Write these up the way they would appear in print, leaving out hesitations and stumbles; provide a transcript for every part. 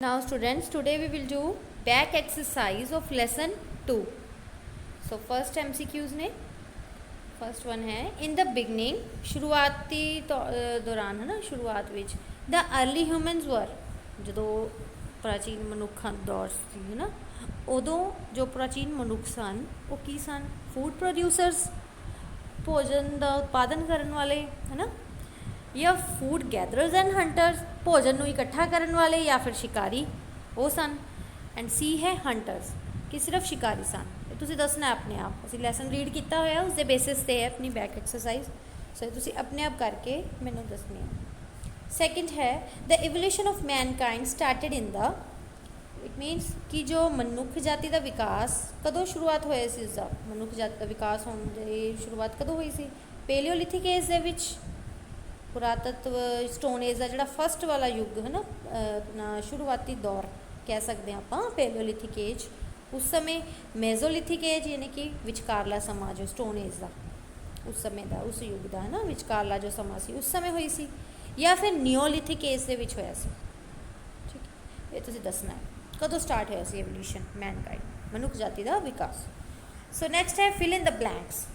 Now students, today we will do back exercise of lesson 2. So first MCQs ने first one है in the beginning शुरुआती दौरान है ना शुरुआत विच द अर्ली ह्यूमनस वर जो प्राचीन मनुੱਖਾਂ दौर ਸੀ है ना उदों जो प्राचीन मनुੱਖ सन वो की सन फूड प्रोड्यूसर्स भोजन का उत्पादन करने वाले है ना या फूड गैदरर्स एंड हंटर्स भोजन को इकट्ठा करने वाले या फिर शिकारी वो सन एंड सी है हंटर्स कि सिर्फ शिकारी सन तुसी दसना अपने आप असी लैसन रीड किया होया उसके बेसिस पे है अपनी बैक एक्सरसाइज सो तुसी अपने आप करके मैनू दसनी है। सैकेंड है the evolution of Mankind started in the it मीनस कि जो मनुੱਖ जाति का विकास कदों शुरुआत होया सी उसका मनुੱਖ जाति का विकास होने की शुरुआत कदों हुई सी पेलियोलिथिक एज दे विच पुरातत्व स्टोन एज का जोड़ा फस्ट वाला युग है ना अपना शुरुआती दौर कह सकते हैं आप पेलियोलिथिक एज उस समय मेजोलिथिक एज यानी कि विचकारला समा जो स्टोन एज का उस समय का उस युग का है ना विचकारला जो समा सी उस समय हुई सी या फिर नियोलिथिक एज के विच होया सी। ठीक है ये तुसीं दसना है कदों स्टार्ट होया सी एवोल्यूशन मैनकाइंड मनुੱਖ जाति का विकास। सो नैक्सट है fill in the blanks.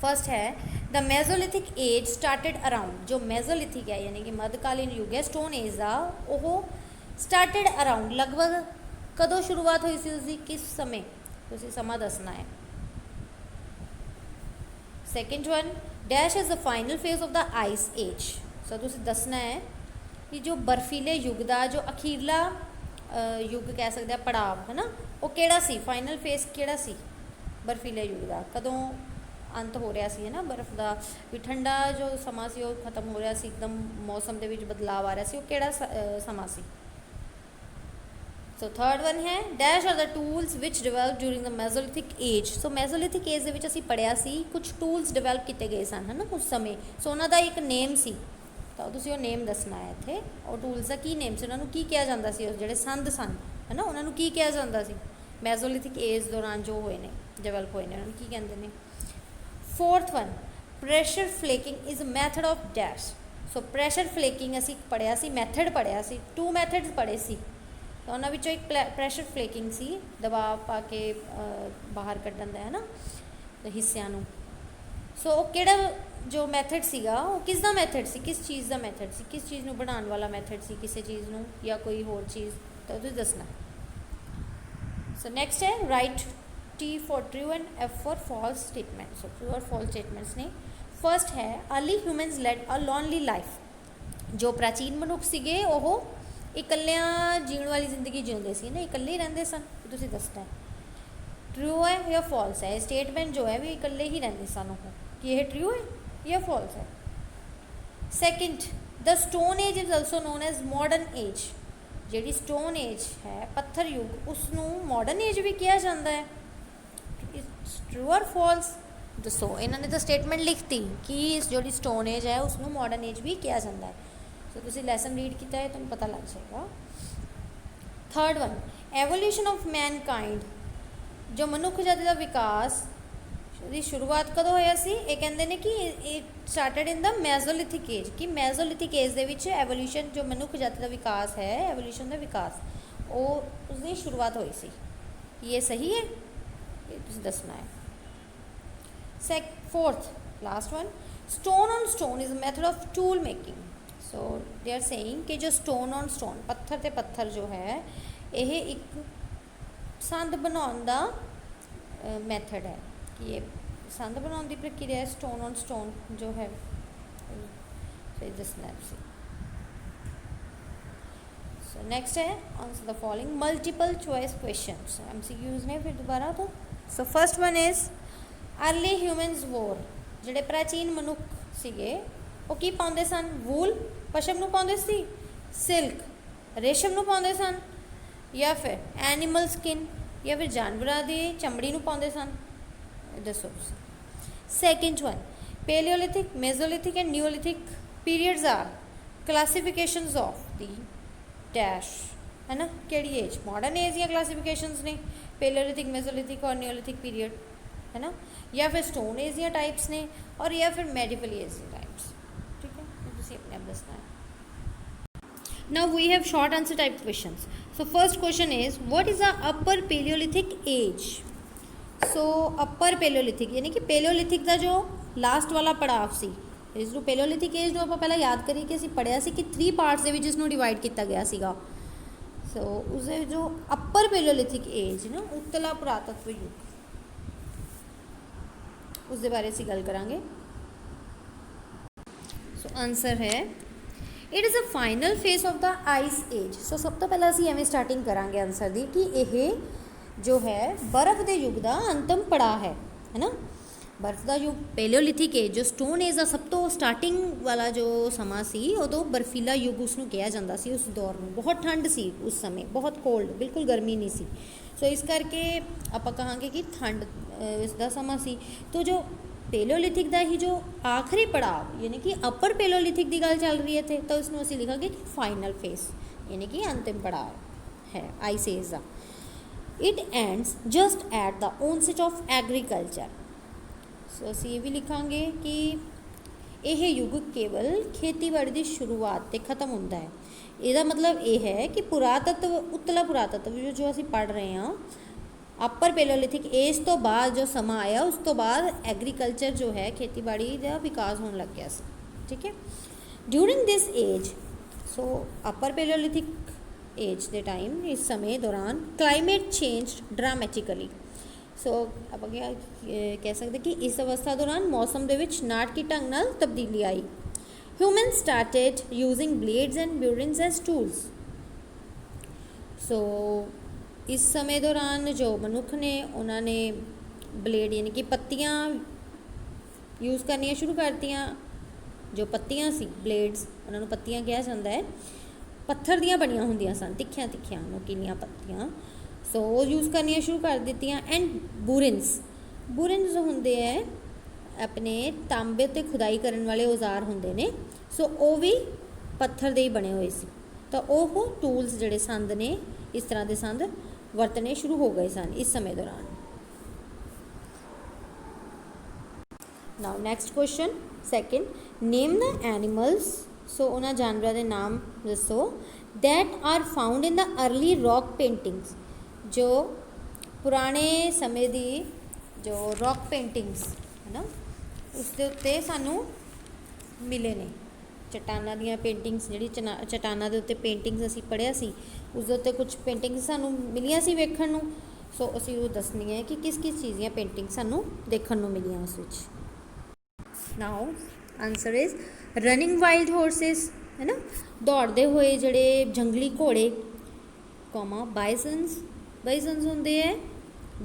First है the Mesolithic age started around जो मेजोलिथिक है यानी कि मध्यकालीन युग है स्टोन एज का वो स्टार्टेड अराउंड लगभग कदों शुरुआत हुई सी उसकी किस समय तुसीं समा दसना है। Second one dash is the final phase of the ice age so तुसीं दसना है कि जो बर्फीले युग का जो अखीरला युग कह सकते हैं पड़ाव है ना वो केड़ा सी फाइनल फेज केड़ा सी बर्फीले युग का कदों अंत हो रहा सी है ना बर्फ का भी ठंडा जो समा सी वो खत्म हो रहा सी एकदम मौसम के विच बदलाव आ रहा सी वो केड़ा समा सी। सो थर्ड वन है dash are the tools which develop during the Mesolithic age so mesolithic age के असीं पढ़िया सी कुछ टूल्स डिवेलप किए गए सन है ना उस समय सो उन्होंने एक नेम सी तो तुसीं वो नेम दसना है इत्थे और टूल्स का की नेम से उन्होंने की कहा जाता सी जिहड़े संद सन है ना उन्होंने की कहा जाता सी मेजोलिथिक एज दौरान जो हुए ने डिवेलप हुए ने उन्होंने की कहते हैं। Fourth one pressure flaking is method of dash so pressure flaking असी पढ़िया सी मैथड पढ़िया सी टू मैथड्स पढ़े सी तो उन्होंने एक प्रैशर फ्लेकिंग सी दबाव पा के बाहर कड्ढण दा है ना हिस्सों नूं सो किहड़ा जो मैथड सीगा वो किस दा मैथड सी किस चीज़ का मैथड सी किस चीज़ नूं बनाउण वाला मैथड सी किसी चीज़ नूं या कोई होर चीज़ तो तुसीं दसना। सो नैक्सट है right T for true and F for false statements so true और false statements ने फर्स्ट है early humans led a lonely life जो प्राचीन मनुੱਖ सीगे वो इकल्लियां जीण वाली जिंदगी जींदे सी ना इकल्ले ही रहिंदे सन तुसीं दसना है ट्रू है या फॉल्स है स्टेटमेंट जो है भी इकल्ले ही रहिंदे सन वो कि यह ट्रू है या फॉल्स है। Second the stone age is also known as modern age जिहड़ी स्टोन एज है पत्थर युग उसनूं मॉडर्न एज भी कहा जाता है ट्रू और फॉल्स दसो इन्होंने तो स्टेटमेंट लिखती कि जो स्टोन एज है उसनूं मॉडर्न एज भी कहा जाता है सो तुसीं लैसन रीड किया है तुहानूं पता लग जाएगा। Third one evolution of Mankind जो मनुੱਖ जाति का विकास की शुरुआत कदों होया सी ये कहते हैं कि it started in the Mesolithic age कि मेजोलिथिक एज दे विच एवोल्यूशन जो मनुੱਖ जाति का विकास है एवोल्यूशन का विकास वो उसकी शुरुआत हुई सी ये सही है ये तुसीं दसना है। Fourth last one stone on stone is a method of tool making so they are saying कि जो स्टोन ऑन स्टोन पत्थर ते पत्थर जो है ये एक संद बनाउण दा मैथड है कि ये संद बनाउण दी प्रक्रिया है स्टोन ऑन स्टोन जो है तो दसना है। सो नेक्स्ट है answer the following multiple choice questions MCQs ने फिर दोबारा तो so first one is early humans वोर जिहड़े प्राचीन मनुੱਖ सीगे वो की पाउंदे सन वूल पशम नूं पाउंदे सी सिल्क रेशम नूं पाउंदे सन या फिर एनीमल स्किन या फिर जानवरां दी चमड़ी नूं पाउंदे सन दसो। Second one paleolithic mesolithic and neolithic periods are classifications of the dash है ना केड़ी एज मॉडर्न एज या क्लासिफिकेशंस ने पेलियोलिथिक मेजोलिथिक और नियोलिथिक पीरियड है ना या फिर स्टोन एज या टाइप्स ने और या फिर मेडिवल एज या टाइप्स। ठीक है तुसीं अपने आप दसना है। Now we have short answer type questions. So first question is, what is the upper Paleolithic age? So upper Paleolithic यानी कि Paleolithic ਦਾ जो लास्ट वाला पड़ाव सी, ਇਸ ਨੂੰ Paleolithic age ਨੂੰ ਆਪਾਂ ਪਹਿਲਾਂ ਯਾਦ ਕਰੀਏ ਕਿ ਅਸੀਂ ਪੜ੍ਹਿਆ ਸੀ ਕਿ 3 ਪਾਰਟਸ ਦੇ ਵਿੱਚ ਇਸ ਨੂੰ ਡਿਵਾਈਡ ਕੀਤਾ ਗਿਆ ਸੀਗਾ। ਸੋ ਉਸਦੇ ਜੋ ਅੱਪਰ Paleolithic age ਨਾ ਉੱਤਲਾ ਪੁਰਾਤਤਵ ਯੁੱਗ, उसके बारे से गल करांगे। सो आंसर है it is a final phase of the ice age. So सब तो पहला असीं एवें स्टार्टिंग करांगे आंसर दी कि यह जो है बर्फ के युग का अंतिम पड़ाव है ना। बर्फ का युग Paleolithic एज जो स्टोन एज का सब तो स्टार्टिंग वाला जो समा सी उदों बर्फीला युग उसनूं कहा जाता सी। उस दौर में बहुत ठंड सी, उस समय बहुत कोल्ड, बिल्कुल गर्मी नहीं सी। सो इस करके आप कहांगे कि ठंड इसका समा सी। तो जो Paleolithic का ही जो आखिरी पड़ाव यानी कि अपर Paleolithic की गल चल रही है थे, तो इसमें असीं लिखांगे कि फाइनल फेस यानी कि अंतिम पड़ाव है आइस एज का। It ends just at the onset of agriculture. So असीं ये भी लिखांगे कि यह युग केवल खेतीबाड़ी की शुरुआत से खत्म होता है। इसका मतलब ये है कि पुरातत्व उत्तला पुरातत्व जो असीं पढ़ रहे हैं अपर Paleolithic एज तो बाद जो समा आया उस तो बाद एग्रीकल्चर जो है खेतीबाड़ी का विकास होने लग गया। ठीक है, during this age so upper Paleolithic age के टाइम इस समय दौरान क्लाइमेट चेंज ड्रामेटिकली। सो आप क्या कह सकते कि इस अवस्था दौरान मौसम के नाटकी ढंग नाल तब्दीली आई। Human started using blades and burins as tools. So इस समय दौरान जो मनुख ने उन्होंने ब्लेड यानी कि पत्तियाँ यूज़ करनियाँ शुरू कर दियाँ। जो पत्तियाँ सी ब्लेड्स उन्होंने पत्तियाँ कहा जाता है, पत्थर दियाँ बनिया होंदियां सन, तिखियां तिखियां नोकीलियां पत्तियाँ। सो वो यूज़ करनियाँ शुरू कर दित्तियां। एंड बुरिन्स होंदे है अपने तांबे ते खुदाई करने वाले औजार होंदे ने। सो वो भी पत्थर दे ही बने हुए सी। तो वो टूल्स जिहड़े संद ने इस तरह के संद वरतने शुरू हो गए सन इस समय दौरान। Now next question second, name the animals. So उन्होंने जानवरों के नाम दसो that are found in the early rock paintings. जो पुराने समय की जो रॉक पेंटिंग्स है ना उसके उत्ते सानू मिले ने। चट्टाना दियाँ पेंटिंग्स जी चट्टाना के उत्ते पेंटिंग्स असी पढ़िया सी, उस उत्ते कुछ पेंटिंग्स सानू मिलियां सी वेखण नूं। सो असी वो दसनी है कि किस किस चीज़ दी पेंटिंग सानू देखण नूं मिलियां उस विच। Now answer is running wild horses है ना, दौड़ते हुए जड़े जंगली घोड़े, कॉमा बाइसन्स होंदे है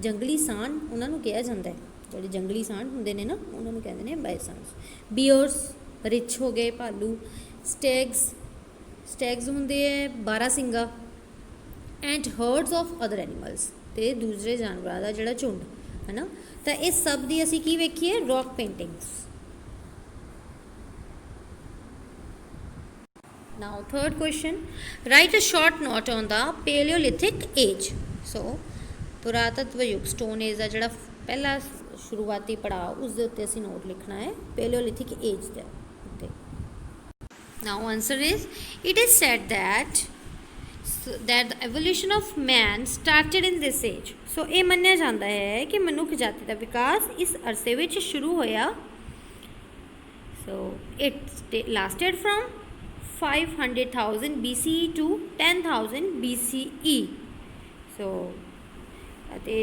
जंगली सांड उन्होंने कहा जाता है। जोड़े जंगली सांड होंदे ने ना उन्होंने कहते हैं बाइसन्स। बियर्स रिच हो गए भालू, स्टैग्स होंदे है barasingha. And hertz of other animals ते दूसरे जानवरों का जोड़ा झुंड है ना। तो इस सब की असी की वेखीए rock paintings. Now third question, write a short note on the Paleolithic age. So पुरातत्व युग स्टोन एज का जोड़ा पहला शुरुआती पड़ाव उसके उत्ते असी नोट लिखना है Paleolithic एज के उत्ते। Now answer is it is said that the evolution of man started in this age. So ये मन्निया जाता है कि मनुख जाति का विकास इस अरसे विच शुरू होया। So it lasted from 500,000 BCE to 10,000 BCE। सो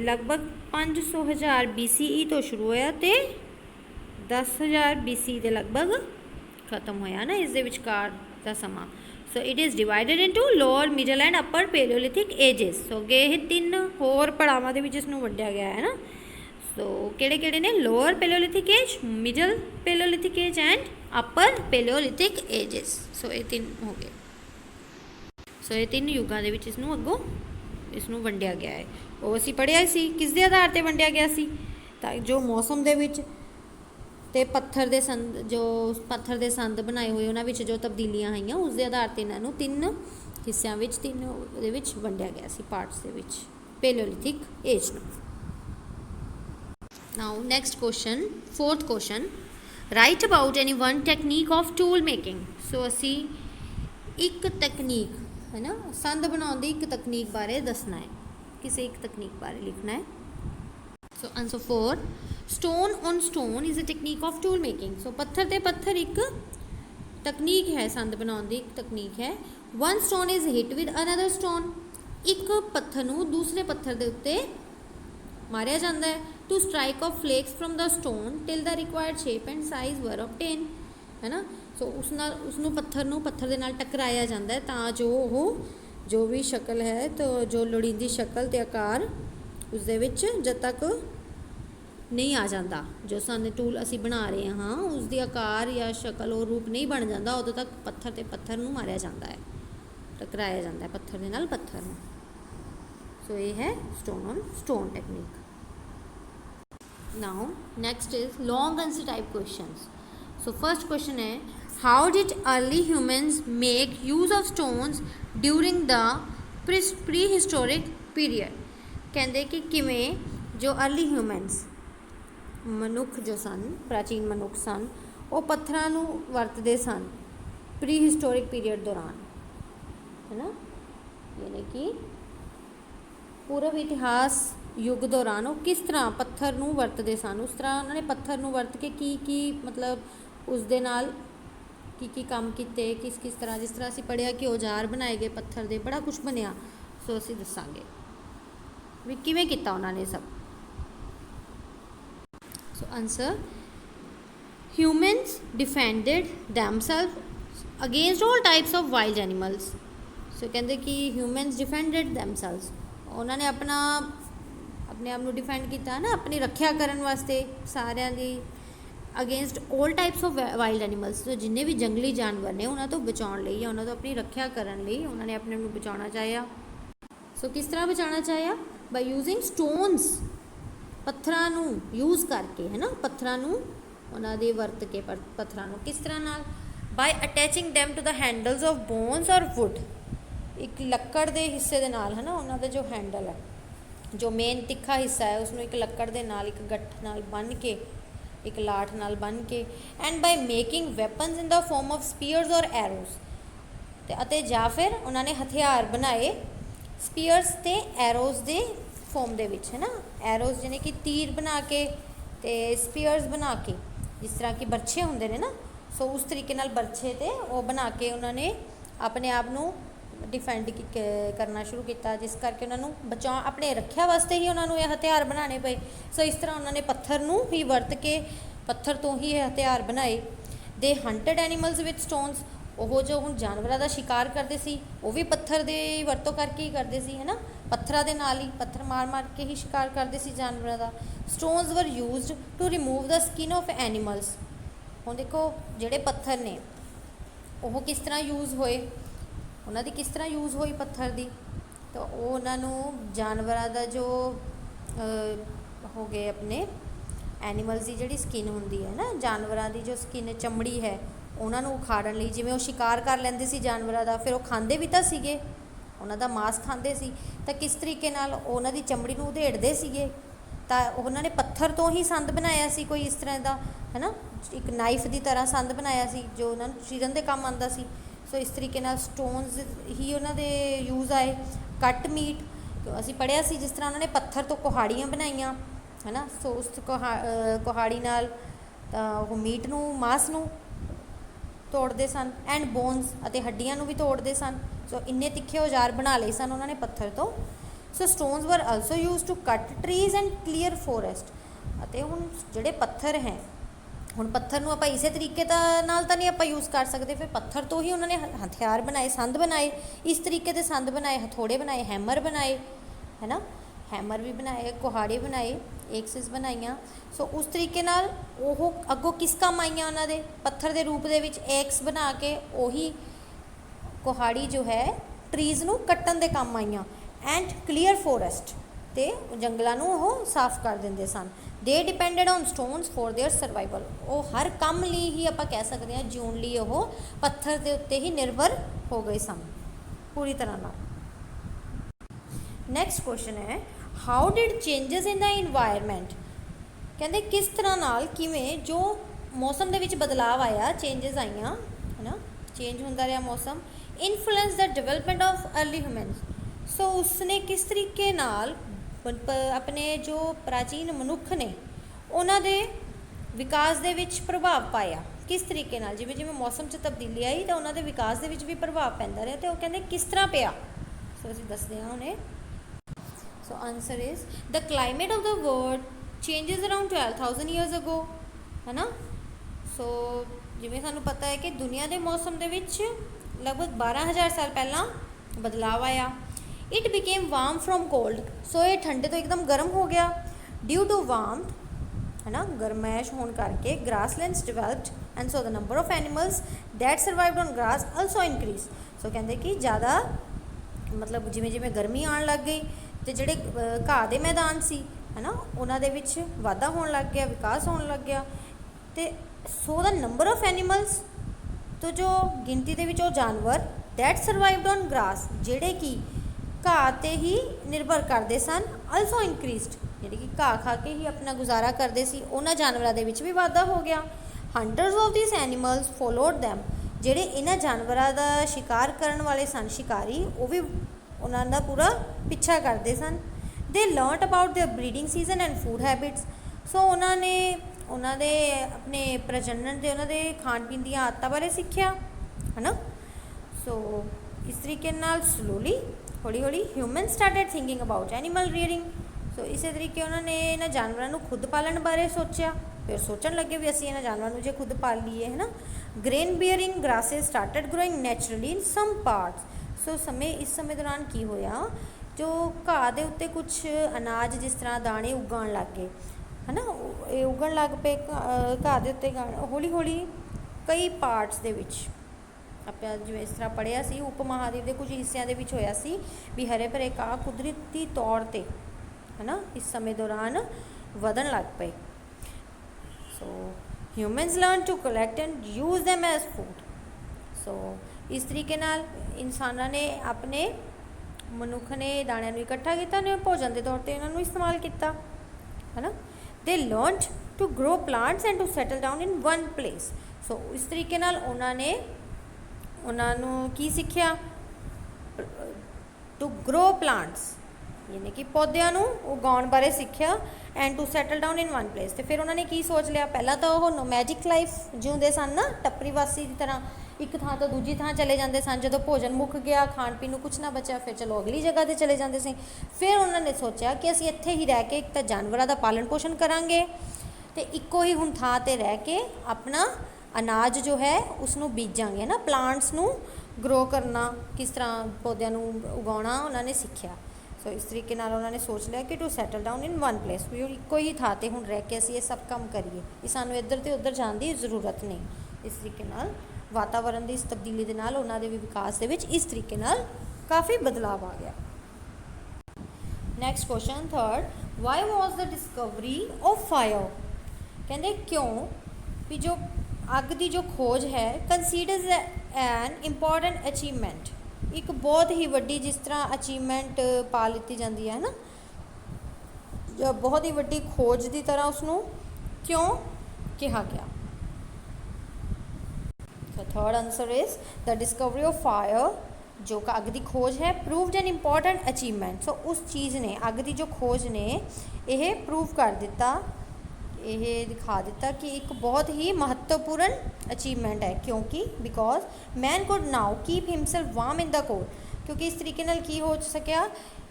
लगभग 500,000 BCE तो शुरू होया ते 10,000 BCE के लगभग खत्म होया ना इस दे विचकार दा समा। So it is divided into lower middle and upper Paleolithic ages. So अगे ये 3 होर पड़ावां दे विच इसनूं वंडिया गया है ना। सो किहड़े-किहड़े ने lower Paleolithic age, middle Paleolithic age and upper Paleolithic ages. So ये 3 हो गए। सो ये 3 युगां दे विच इसनूं अगों इसनूं वंडिया गया है। वो असीं पढ़िया सी किस दे आधार ते वंडिया गया सी, तां जो मौसम दे विच ते पत्थर दे संद बनाए हुए उन्हां विच जो तब्दीलियां आईयां उस दे आधार ते इन्हां नूं 3 हिस्सियां विच 3 दे विच वंडिया गया सी पार्ट्स दे विच Paleolithic एज नूं। Now next question fourth question, write about any one technique of tool making. So असी एक तकनीक है ना, संद बनाने की एक तकनीक बारे दसना है, किसी एक तकनीक बारे लिखना है। So answer 4, stone on stone is a technique of tool making. So पत्थर ते पत्थर एक तकनीक है, संद बनाने की एक तकनीक है। One stone is hit with another stone, एक पत्थर नूं दूसरे पत्थर दे उत्ते मारिया जाता है। To strike off flakes from the stone till the required shape and size were obtain, है ना। सो उसनों पत्थर दे नाल टकराया जाता है तां जो भी शक्ल है, तो जो लोड़ींदी शक्ल ते आकार उस दे विच जद तक नहीं आ जाता, जो सन टूल असी बना रहे हाँ उसकी आकार या शक्ल और रूप नहीं बन जाता, उदों तक पत्थर ते पत्थर नूं मारिया जाता है, टकराया जाता है पत्थर दे नाल पत्थर नूं। सो ये है stone on stone technique. Now next is long answer type questions. So first question है, how did early humans make use of stones during the prehistoric period. कहते कि किमें जो अर्ली ह्यूमन्स मनुख जो सन, प्राचीन मनुख सन, वो पत्थरां नूं वरतदे सन प्री हिस्टोरिक पीरियड दौरान, है ना, यानी कि पूर्व इतिहास युग दौरान वो किस तरह पत्थर नूं वरतदे सन, उस तरह उन्होंने पत्थर नूं वरत के की मतलब उस दे नाल की काम किते, किस तरह, जिस तरह असीं पढ़िया कि औजार बनाए गए पत्थर दे, बड़ा कुछ बनया। सो असीं दसांगे भी किवें कीता उन्होंने सब। So answer, humans defended themselves against all types of wild animals. So कहते कि ह्यूमन्स डिफेंडेड दैमसेल्व्स, उन्होंने अपने आप को डिफेंड किया ना, अपनी रक्षा करने वास्ते सारिਆਂ ਦੀ against all types of wild animals, तो जिन्ने भी जंगली जानवर ने उन्होंने तो बचाने लिए या उन्होंने तो अपनी रक्षा करने लिए उन्होंने अपने आप को बचाना चाहया। सो किस तरह बचाना चाहया, बाय यूजिंग स्टोन्स, पत्थरां नूं यूज़ करके, है ना, पत्थरां नूं उन्हां दे वरत के पत्थरां नूं किस तरह नाल, by attaching them to the handles of bones और वुड, एक लक्कड़ के हिस्से दे नाल, है ना, उन्हां दा जो हैंडल है, जो मेन तिखा हिस्सा है उसनों एक लक्कड़ दे नाल, एक गट्ठ नाल बन के, एक लाठ नाल बन के, and by making weapons in the form of spears और एरोज, ते या फिर उन्होंने हथियार बनाए स्पीयर्स ते एरोज दे फॉर्म दे विच, है ना, एरोज यानी कि तीर बना के ते स्पीयर्स बना के, जिस तरह के बरछे होंदे ने ना, सो उस तरीके नाल बरछे ते वो बना के उन्होंने अपने आप नूं डिफेंड करना शुरू किया, जिस करके उन्होंने बचा अपने रक्षा वास्ते ही उन्होंने ये हथियार बनाने पे। सो इस तरह उन्होंने पत्थर नूं ही वरत के, पत्थर तो ही हथियार बनाए। They hunted animals with stones, वो जो हुण जानवरों का शिकार करते सी वो भी पत्थर दे वरतों करके ही करते सी, है ना, पत्थरां दे नाल ही पत्थर मार मार के ही शिकार करते सी जानवरों का। Stones were used to remove the skin of animals. हुण देखो जिहड़े पत्थर ने वो किस तरह यूज़ होए, उन्होंने किस तरह यूज़ हुई पत्थर की, तो उन्होंने जानवरों का जो हो गए अपने एनीमल्स की जी स्किन होंगी है ना, जानवरों की जो स्किन चमड़ी है उन्होंने उखाड़न लई, जिवें वो शिकार कर लेंदे सी जानवरों का, फिर वो खांदे भी तो सीगे, उन्हों का मांस खांदे सी, तो किस तरीके नाल उन्हों की चमड़ी नूं उधेड़दे सीगे, तो उन्होंने पत्थर तो ही संद बनाया सी कोई इस तरह का, है ना, एक नाइफ की तरह संद बनाया सी जो उन्होंने चीरन के काम आंदा सी। सो इस तरीके नाल स्टोन्स ही उन्होंने यूज़ आए। कट मीट, तो असी पढ़िया सी जिस तरह उन्होंने पत्थर तो कुहाड़ियाँ बनाइया, है ना, सो उस कुहाड़ी नाल वो मीट नूं, मांस नूं तोड़ते सन, एंड बोन्स अते हड्डियां नूं भी तोड़ते सन। सो इन्ने तिखे औजार बना लए सन उन्होंने पत्थर तो। So stones were also use to cut trees and clear forest. अते हुण जिहड़े पत्थर हैं, हुण पत्थर नूं आपां इसे तरीके नाल तां नहीं आपां यूज़ कर सकते, फिर पत्थर तो ही उन्होंने हथियार बनाए, संद बनाए, इस तरीके के संद बनाए, हथौड़े बनाए, हैमर बनाए, है ना, हैमर भी बनाए, कुहाड़े बनाए, एक्सिस बनाइया। सो उस तरीके नाल वो अगों किस काम आईयां उन्होंने पत्थर के रूप दे विच एक्स बना के उही कुहाड़ी जो है ट्रीज़ नूं कट्टन दे काम आईयां, एंड क्लीयर फॉरेस्ट ते जंगलों नूं वो साफ कर देंदे सन। They depended on stones for their survival, वो हर काम लिए ही आप कह सकते हैं जीवन लिए वो पत्थर के उत्ते ही निर्भर हो गए सन पूरी तरह ना। नैक्सट क्वेश्चन है, how did changes in the environment, कहते किस तरह नाल किवें जो मौसम के बदलाव आया, चेंजिस आईयां, है ना, चेंज होंदा रहा मौसम, influence the development of early humans. So ਉਸਨੇ ਕਿਸ ਤਰੀਕੇ ਨਾਲ ਆਪਣੇ ਜੋ ਪ੍ਰਾਚੀਨ ਮਨੁੱਖ ਨੇ ਉਹਨਾਂ ਦੇ ਵਿਕਾਸ ਦੇ ਵਿੱਚ ਪ੍ਰਭਾਵ ਪਾਇਆ, ਕਿਸ ਤਰੀਕੇ ਨਾਲ, ਜਿਵੇਂ ਜਿਵੇਂ ਮੌਸਮ 'ਚ ਤਬਦੀਲੀ ਆਈ ਤਾਂ ਉਹਨਾਂ ਦੇ ਵਿਕਾਸ ਦੇ ਵਿੱਚ ਵੀ ਪ੍ਰਭਾਵ ਪੈਂਦਾ ਰਿਹਾ, ਅਤੇ ਉਹ ਕਹਿੰਦੇ ਕਿਸ ਤਰ੍ਹਾਂ ਪਿਆ। ਸੋ ਅਸੀਂ ਦੱਸਦੇ ਹਾਂ ਹੁਣੇ। So answer is the climate of the world changes around 12,000 years ago, ਹੈ ਨਾ। ਸੋ ਜਿਵੇਂ ਸਾਨੂੰ ਪਤਾ ਹੈ ਕਿ ਦੁਨੀਆ ਦੇ ਮੌਸਮ ਦੇ ਵਿੱਚ ਲਗਭਗ 12,000 ਸਾਲ ਪਹਿਲਾਂ ਬਦਲਾਵ ਆਇਆ। It became warm from cold. So ਇਹ ਠੰਡੇ ਤੋਂ ਇੱਕਦਮ ਗਰਮ ਹੋ ਗਿਆ। ਡਿਊ ਟੂ ਵਾਰਮਥ, है ना, गरमैश होने करके grasslands developed and so the number of animals that survived on grass also increase. So कहते कि ज़्यादा मतलब जिमें जिमें गर्मी आने लग गई तो जोड़े घाह के मैदान से, है ना, उन्होंने वाधा होने लग गया, विकास होने लग गया। तो सो द नंबर ऑफ एनिमल्स, तो जो गिनती के वो जानवर दैट सर्वाइव्ड ऑन ग्रास, जोड़े कि घाह ते ही निर्भर करते सन, आल्सो इनक्रीज्ड, ਜਿਹੜੇ ਕਿ ਘਾਹ ਖਾ ਕੇ ਹੀ ਆਪਣਾ ਗੁਜ਼ਾਰਾ ਕਰਦੇ ਸੀ, ਉਹਨਾਂ ਜਾਨਵਰਾਂ ਦੇ ਵਿੱਚ ਵੀ ਵਾਧਾ ਹੋ ਗਿਆ। ਹੰਟਰਸ of these animals followed them, ਜਿਹੜੇ ਇਹਨਾਂ ਜਾਨਵਰਾਂ ਦਾ ਸ਼ਿਕਾਰ ਕਰਨ ਵਾਲੇ ਸਨ ਸ਼ਿਕਾਰੀ, ਉਹ ਵੀ ਉਹਨਾਂ ਦਾ ਪੂਰਾ ਪਿੱਛਾ ਕਰਦੇ ਸਨ। They learned about their breeding season and food habits. So ਉਹਨਾਂ ਨੇ ਉਹਨਾਂ ਦੇ ਆਪਣੇ ਪ੍ਰਜਨਨ ਦੇ, ਉਹਨਾਂ ਦੇ ਖਾਣ ਪੀਣ ਦੀਆਂ ਆਦਤਾਂ ਬਾਰੇ ਸਿੱਖਿਆ, ਹੈ ਨਾ। ਸੋ ਇਸ ਤਰੀਕੇ ਨਾਲ ਸਲੋਲੀ ਹੌਲੀ ਹੌਲੀ human started thinking about animal rearing. So ਇਸੇ ਤਰੀਕੇ ਉਹਨਾਂ ਨੇ ਇਹਨਾਂ ਜਾਨਵਰਾਂ ਨੂੰ ਖੁਦ ਪਾਲਣ ਬਾਰੇ ਸੋਚਿਆ, ਫਿਰ ਸੋਚਣ ਲੱਗੇ ਵੀ ਅਸੀਂ ਇਹਨਾਂ ਜਾਨਵਰਾਂ ਨੂੰ ਜੇ ਖੁਦ ਪਾਲ ਲਈਏ, ਹੈ ਨਾ। Grain bearing grasses started growing naturally in some parts. So ਇਸ ਸਮੇਂ ਦੌਰਾਨ ਕੀ ਹੋਇਆ, ਜੋ ਘਾਹ ਦੇ ਉੱਤੇ ਕੁਛ ਅਨਾਜ ਜਿਸ ਤਰ੍ਹਾਂ ਦਾਣੇ ਉਗਣ ਲੱਗ ਗਏ, ਹੈ ਨਾ, ਇਹ ਉਗਣ ਲੱਗ ਪਏ ਘਾਹ ਦੇ ਉੱਤੇ ਹੌਲੀ ਹੌਲੀ ਕਈ ਪਾਰਟਸ ਦੇ ਵਿੱਚ। ਆਪਾਂ ਜਿਵੇਂ ਇਸ ਤਰ੍ਹਾਂ ਪੜ੍ਹਿਆ ਸੀ, ਉਪ ਮਹਾਦੀਪ ਦੇ ਕੁਝ ਹਿੱਸਿਆਂ ਦੇ ਵਿੱਚ ਹੋਇਆ ਸੀ ਵੀ ਹਰੇ ਭਰੇ ਘਾਹ ਕੁਦਰਤੀ ਤੌਰ 'ਤੇ, है ना, इस समय दौरान वधन लग पे। So humans learn to collect and use them as food. So इस तरीके नाल इंसानां ने अपने मनुख ने दाणियां नूं इकट्ठा किया, ने भोजन के तौर पर इन्हां नूं इस्तेमाल किया, है ना। They learned to grow plants and to settle down in one place. So इस तरीके नाल उन्हां नूं की सिक्ख्या, टू ग्रो प्लांट्स यानी कि पौदिਆਂ ਨੂੰ ਉਗਾਉਣ ਬਾਰੇ ਸਿੱਖਿਆ, and to settle down in one place. ਅਤੇ ਫਿਰ ਉਹਨਾਂ ਨੇ ਕੀ ਸੋਚ ਲਿਆ, ਪਹਿਲਾਂ ਤਾਂ ਉਹ ਨੋਮੈਡਿਕ ਲਾਈਫ ਜਿਉਂਦੇ ਸਨ ਨਾ, ਟੱਪਰੀਵਾਸੀ ਦੀ ਤਰ੍ਹਾਂ ਇੱਕ ਥਾਂ ਤੋਂ ਦੂਜੀ ਥਾਂ ਚਲੇ ਜਾਂਦੇ ਸਨ। ਜਦੋਂ ਭੋਜਨ ਮੁੱਕ ਗਿਆ, ਖਾਣ ਪੀਣ ਨੂੰ ਕੁਛ ਨਾ ਬਚਿਆ, ਫਿਰ ਚਲੋ ਅਗਲੀ ਜਗ੍ਹਾ 'ਤੇ ਚਲੇ ਜਾਂਦੇ ਸੀ। ਫਿਰ ਉਹਨਾਂ ਨੇ ਸੋਚਿਆ ਕਿ ਅਸੀਂ ਇੱਥੇ ਹੀ ਰਹਿ ਕੇ ਇੱਕ ਤਾਂ ਜਾਨਵਰਾਂ ਦਾ ਪਾਲਣ ਪੋਸ਼ਣ ਕਰਾਂਗੇ, ਅਤੇ ਇੱਕੋ ਹੀ ਹੁਣ ਥਾਂ 'ਤੇ ਰਹਿ ਕੇ ਆਪਣਾ ਅਨਾਜ ਜੋ ਹੈ ਉਸਨੂੰ ਬੀਜਾਂਗੇ, ਨਾ, ਪਲਾਂਟਸ ਨੂੰ ਗਰੋ ਕਰਨਾ, ਕਿਸ ਤਰ੍ਹਾਂ ਪੌਦਿਆਂ ਨੂੰ ਉਗਾਉਣਾ ਉਹਨਾਂ ਨੇ ਸਿੱਖਿਆ। ਸੋ ਇਸ ਤਰੀਕੇ ਨਾਲ ਉਹਨਾਂ ਨੇ ਸੋਚ ਲਿਆ ਕਿ to settle down in one place, ਵੀ ਇੱਕੋ ਹੀ ਥਾਂ 'ਤੇ ਹੁਣ ਰਹਿ ਕੇ ਅਸੀਂ ਇਹ ਸਭ ਕੰਮ ਕਰੀਏ, ਕਿ ਸਾਨੂੰ ਇੱਧਰ ਅਤੇ ਉੱਧਰ ਜਾਣ ਦੀ ਜ਼ਰੂਰਤ ਨਹੀਂ। ਇਸ ਤਰੀਕੇ ਨਾਲ ਵਾਤਾਵਰਨ ਦੀ ਇਸ ਤਬਦੀਲੀ ਦੇ ਨਾਲ ਉਹਨਾਂ ਦੇ ਵੀ ਵਿਕਾਸ ਦੇ ਵਿੱਚ ਇਸ ਤਰੀਕੇ ਨਾਲ ਕਾਫੀ ਬਦਲਾਵ ਆ ਗਿਆ। Next question third, why was the discovery of fire. ਕਹਿੰਦੇ ਕਿਉਂ ਵੀ ਜੋ ਅੱਗ ਦੀ ਜੋ ਖੋਜ ਹੈ ਕੰਸੀਡਰਸ ਐਨ ਇੰਪੋਰਟੈਂਟ ਅਚੀਵਮੈਂਟ, ਇੱਕ ਬਹੁਤ ਹੀ ਵੱਡੀ ਜਿਸ ਤਰ੍ਹਾਂ ਅਚੀਵਮੈਂਟ ਪਾ ਲਿੱਤੀ ਜਾਂਦੀ ਹੈ ਨਾ, ਜਾਂ ਬਹੁਤ ਹੀ ਵੱਡੀ ਖੋਜ ਦੀ ਤਰ੍ਹਾਂ ਉਸਨੂੰ ਕਿਉਂ ਕਿਹਾ ਗਿਆ। Third answer is the discovery of fire, ਜੋ ਕਿ ਅੱਗ ਦੀ ਖੋਜ ਹੈ, ਪ੍ਰੂਵਡ ਐਨ ਇੰਪੋਰਟੈਂਟ ਅਚੀਵਮੈਂਟ। ਸੋ ਉਸ ਚੀਜ਼ ਨੇ, ਅੱਗ ਦੀ ਜੋ ਖੋਜ ਨੇ ਇਹ ਪ੍ਰੂਵ ਕਰ ਦਿੱਤਾ, ਇਹ ਦਿਖਾ ਦਿੱਤਾ ਕਿ ਇੱਕ ਬਹੁਤ ਹੀ ਮਹੱਤਵਪੂਰਨ ਅਚੀਵਮੈਂਟ ਹੈ। ਕਿਉਂਕਿ because man could now keep himself warm in the cold, ਕਿਉਂਕਿ ਇਸ ਤਰੀਕੇ ਨਾਲ ਕੀ ਹੋ ਸਕਿਆ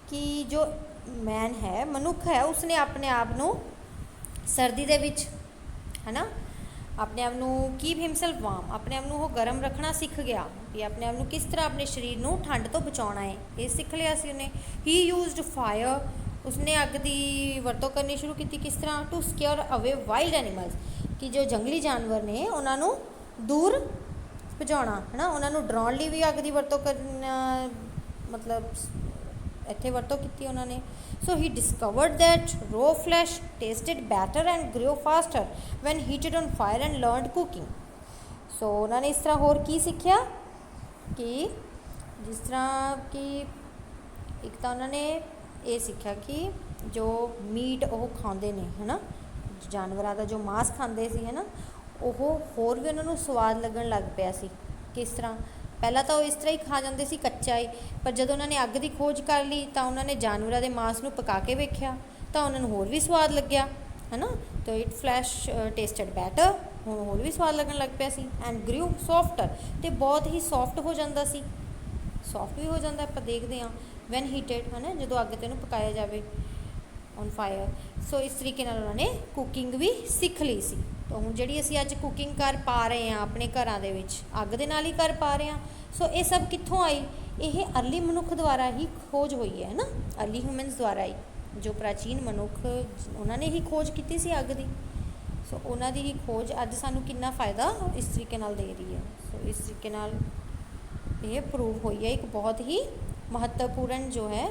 ਕਿ ਜੋ ਮੈਨ ਹੈ, ਮਨੁੱਖ ਹੈ, ਉਸਨੇ ਆਪਣੇ ਆਪ ਨੂੰ ਸਰਦੀ ਦੇ ਵਿੱਚ, ਹੈ ਨਾ, ਆਪਣੇ ਆਪ ਨੂੰ ਕੀਪ ਹਿਮਸੈਲਫ ਵਾਰਮ, ਆਪਣੇ ਆਪ ਨੂੰ ਉਹ ਗਰਮ ਰੱਖਣਾ ਸਿੱਖ ਗਿਆ, ਵੀ ਆਪਣੇ ਆਪ ਨੂੰ ਕਿਸ ਤਰ੍ਹਾਂ ਆਪਣੇ ਸਰੀਰ ਨੂੰ ਠੰਡ ਤੋਂ ਬਚਾਉਣਾ ਹੈ, ਇਹ ਸਿੱਖ ਲਿਆ ਸੀ ਉਹਨੇ। ਹੀ ਯੂਜ਼ਡ ਫਾਇਰ, ਉਸਨੇ ਅੱਗ ਦੀ ਵਰਤੋਂ ਕਰਨੀ ਸ਼ੁਰੂ ਕੀਤੀ, ਕਿਸ ਤਰ੍ਹਾਂ, ਟੂ ਸਕੇਅਰ ਅਵੇ ਵਾਈਲਡ ਐਨੀਮਲਸ, ਕਿ ਜੋ ਜੰਗਲੀ ਜਾਨਵਰ ਨੇ ਉਹਨਾਂ ਨੂੰ ਦੂਰ ਭਜਾਉਣਾ, ਹੈ ਨਾ, ਉਹਨਾਂ ਨੂੰ ਡਰਾਉਣ ਲਈ ਵੀ ਅੱਗ ਦੀ ਵਰਤੋਂ ਕਰਨਾ, ਮਤਲਬ ਇੱਥੇ ਵਰਤੋਂ ਕੀਤੀ ਉਹਨਾਂ ਨੇ। So he discovered that raw flesh tasted better and grow faster when heated on fire and learned cooking. So ਉਹਨਾਂ ਨੇ ਇਸ ਤਰ੍ਹਾਂ ਹੋਰ ਕੀ ਸਿੱਖਿਆ ਕਿ ਜਿਸ ਤਰ੍ਹਾਂ ਕਿ ਇੱਕ ਤਾਂ ਉਹਨਾਂ ਨੇ ਇਹ ਸਿੱਖਿਆ ਕਿ ਜੋ ਮੀਟ ਉਹ ਖਾਂਦੇ ਨੇ, ਹੈ ਨਾ, ਜਾਨਵਰਾਂ ਦਾ ਜੋ ਮਾंस ਖਾਂਦੇ ਸੀ, ਹੈ ਨਾ, ਉਹ ਹੋਰ ਵੀ ਉਹਨਾਂ ਨੂੰ ਸਵਾਦ ਲੱਗਣ ਲੱਗ ਪਿਆ ਸੀ। ਕਿਸ ਤਰ੍ਹਾਂ ਪਹਿਲਾਂ ਤਾਂ ਉਹ ਇਸ ਤਰ੍ਹਾਂ ਹੀ ਖਾ ਜਾਂਦੇ ਸੀ ਕੱਚਾ ਹੀ, ਪਰ ਜਦੋਂ ਉਹਨਾਂ ਨੇ ਅੱਗ ਦੀ ਖੋਜ ਕਰ ਲਈ ਤਾਂ ਉਹਨਾਂ ਨੇ ਜਾਨਵਰਾਂ ਦੇ ਮਾंस ਨੂੰ ਪਕਾ ਕੇ ਵੇਖਿਆ ਤਾਂ ਉਹਨਾਂ ਨੂੰ ਹੋਰ ਵੀ ਸਵਾਦ ਲੱਗਿਆ, ਹੈ ਨਾ। ਤਾਂ ਇਟ ਫਲੈਸ਼ ਟੇਸਟਡ ਬੈਟਰ, ਹੁਣ ਹੋਰ ਵੀ ਸਵਾਦ ਲੱਗਣ ਲੱਗ ਪਿਆ ਸੀ। ਐਂਡ ਗ੍ਰਿਊ ਸੌਫਟਰ, ਅਤੇ ਬਹੁਤ ਹੀ ਸੌਫਟ ਹੋ ਜਾਂਦਾ ਸੀ, ਸੌਫਟ ਵੀ ਹੋ ਜਾਂਦਾ ਆਪਾਂ ਦੇਖਦੇ ਹਾਂ ਵੈਨ ਹੀਟਡ, ਹੈ ਨਾ, ਜਦੋਂ ਅੱਗ 'ਤੇ ਉਹਨੂੰ ਪਕਾਇਆ ਜਾਵੇ ਔਨ ਫਾਇਰ। ਸੋ ਇਸ ਤਰੀਕੇ ਨਾਲ ਉਹਨਾਂ ਨੇ ਕੁਕਿੰਗ ਵੀ ਸਿੱਖ ਲਈ ਸੀ। ਤਾਂ ਹੁਣ ਜਿਹੜੀ ਅਸੀਂ ਅੱਜ ਕੁਕਿੰਗ ਕਰ ਪਾ ਰਹੇ ਹਾਂ ਆਪਣੇ ਘਰਾਂ ਦੇ ਵਿੱਚ, ਅੱਗ ਦੇ ਨਾਲ ਹੀ ਕਰ ਪਾ ਰਹੇ ਹਾਂ। ਸੋ ਇਹ ਸਭ ਕਿੱਥੋਂ ਆਈ? ਇਹ ਅਰਲੀ ਮਨੁੱਖ ਦੁਆਰਾ ਹੀ ਖੋਜ ਹੋਈ ਹੈ ਨਾ, ਅਰਲੀ ਹਿਊਮਨਸ ਦੁਆਰਾ ਹੀ, ਜੋ ਪ੍ਰਾਚੀਨ ਮਨੁੱਖ ਉਹਨਾਂ ਨੇ ਹੀ ਖੋਜ ਕੀਤੀ ਸੀ ਅੱਗ ਦੀ। ਸੋ ਉਹਨਾਂ ਦੀ ਹੀ ਖੋਜ ਅੱਜ ਸਾਨੂੰ ਕਿੰਨਾ ਫਾਇਦਾ ਇਸ ਤਰੀਕੇ ਨਾਲ ਦੇ ਰਹੀ ਹੈ। ਸੋ ਇਸ ਤਰੀਕੇ ਨਾਲ ਇਹ ਪ੍ਰੂਵ ਹੋਈ ਹੈ, ਇੱਕ ਬਹੁਤ ਹੀ ਮਹੱਤਵਪੂਰਨ ਜੋ ਹੈ